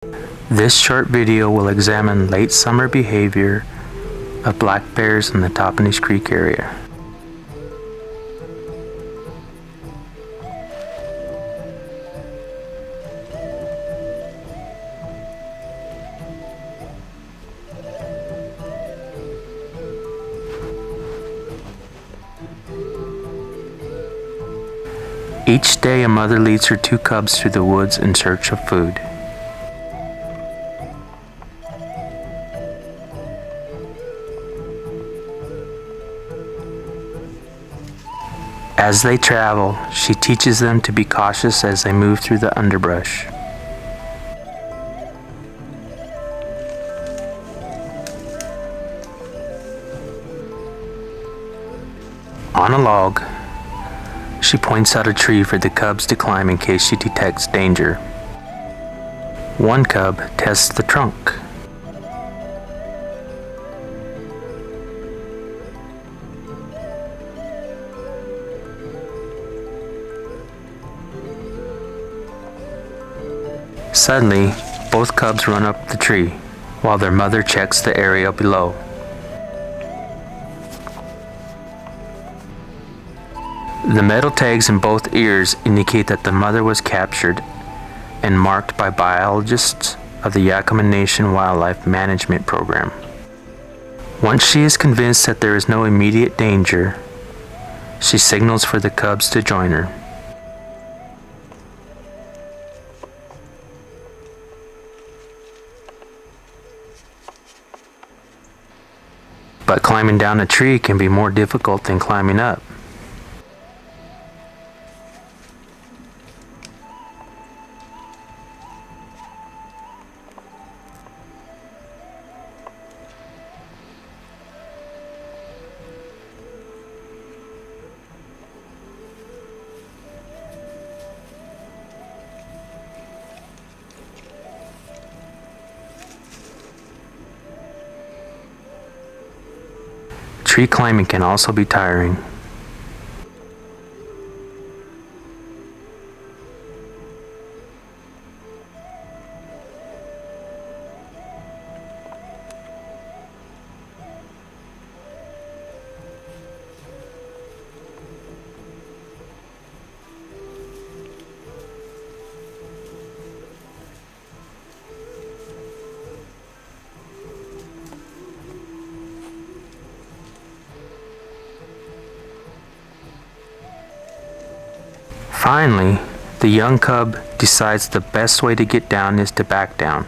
This short video will examine late summer behavior of black bears in the Toppenish Creek area. Each day, a mother leads her two cubs through the woods in search of food. As they travel, she teaches them to be cautious as they move through the underbrush. On a log, she points out a tree for the cubs to climb in case she detects danger. One cub tests the trunk. Suddenly, both cubs run up the tree, while their mother checks the area below. The metal tags in both ears indicate that the mother was captured and marked by biologists of the Yakama Nation Wildlife Management Program. Once she is convinced that there is no immediate danger, she signals for the cubs to join her. But climbing down a tree can be more difficult than climbing up. Tree climbing can also be tiring. Finally, the young cub decides the best way to get down is to back down.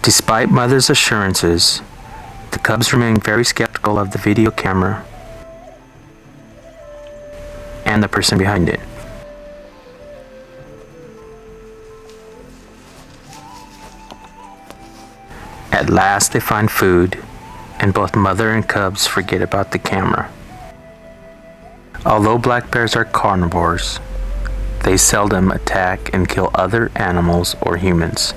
Despite mother's assurances, the cubs remain very skeptical of the video camera and the person behind it. At last they find food, and both mother and cubs forget about the camera. Although black bears are carnivores, they seldom attack and kill other animals or humans.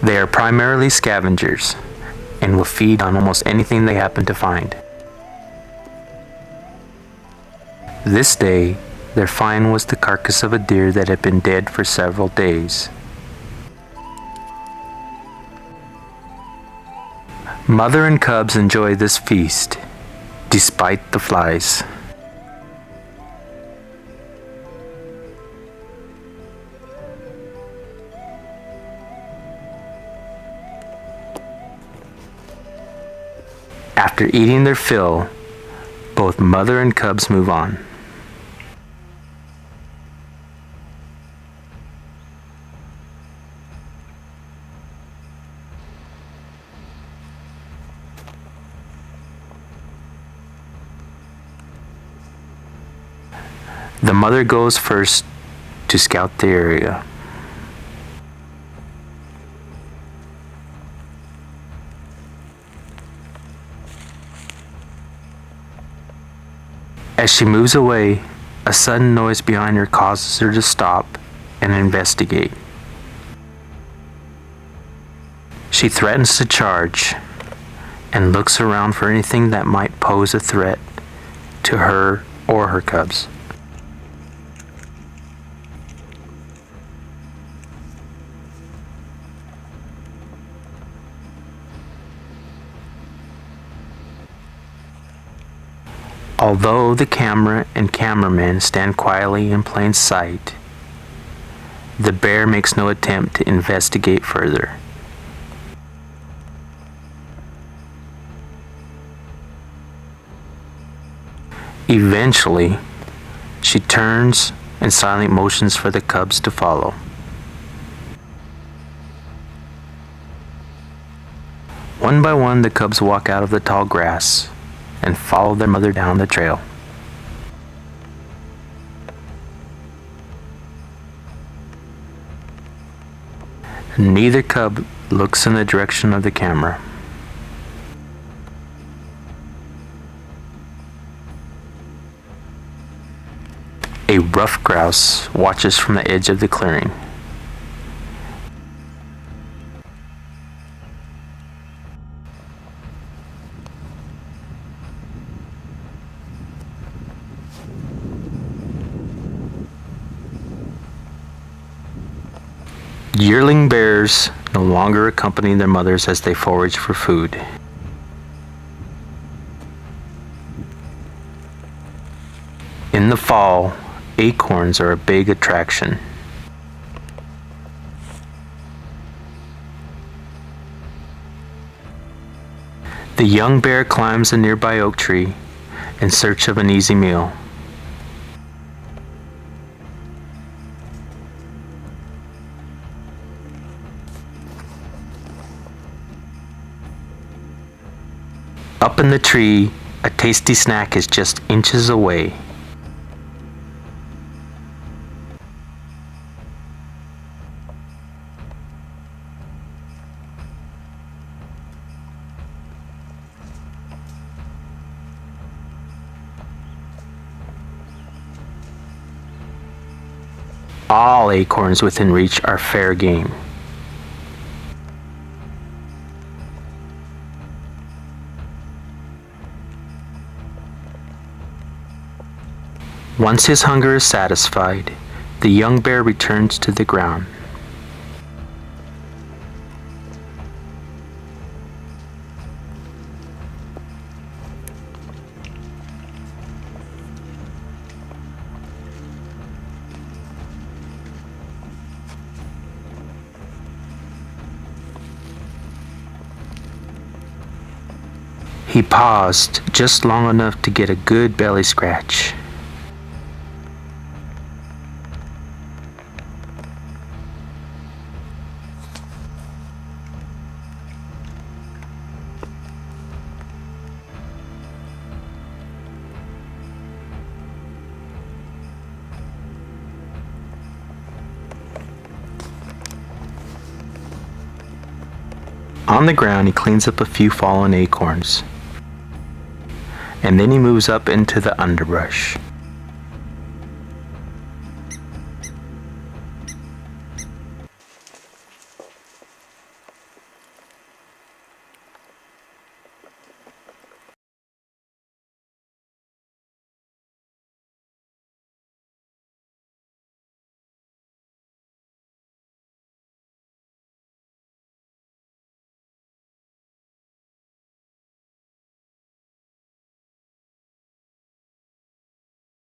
They are primarily scavengers and will feed on almost anything they happen to find. This day, their find was the carcass of a deer that had been dead for several days. Mother and cubs enjoy this feast, despite the flies. After eating their fill, both mother and cubs move on. The mother goes first to scout the area. As she moves away, a sudden noise behind her causes her to stop and investigate. She threatens to charge and looks around for anything that might pose a threat to her or her cubs. Although the camera and cameraman stand quietly in plain sight, the bear makes no attempt to investigate further. Eventually, she turns and silently motions for the cubs to follow. One by one, the cubs walk out of the tall grass and follow their mother down the trail. Neither cub looks in the direction of the camera. A rough grouse watches from the edge of the clearing. Yearling bears no longer accompany their mothers as they forage for food. In the fall, acorns are a big attraction. The young bear climbs a nearby oak tree in search of an easy meal. Up in the tree, a tasty snack is just inches away. All acorns within reach are fair game. Once his hunger is satisfied, the young bear returns to the ground. He paused just long enough to get a good belly scratch. On the ground, he cleans up a few fallen acorns, and then he moves up into the underbrush.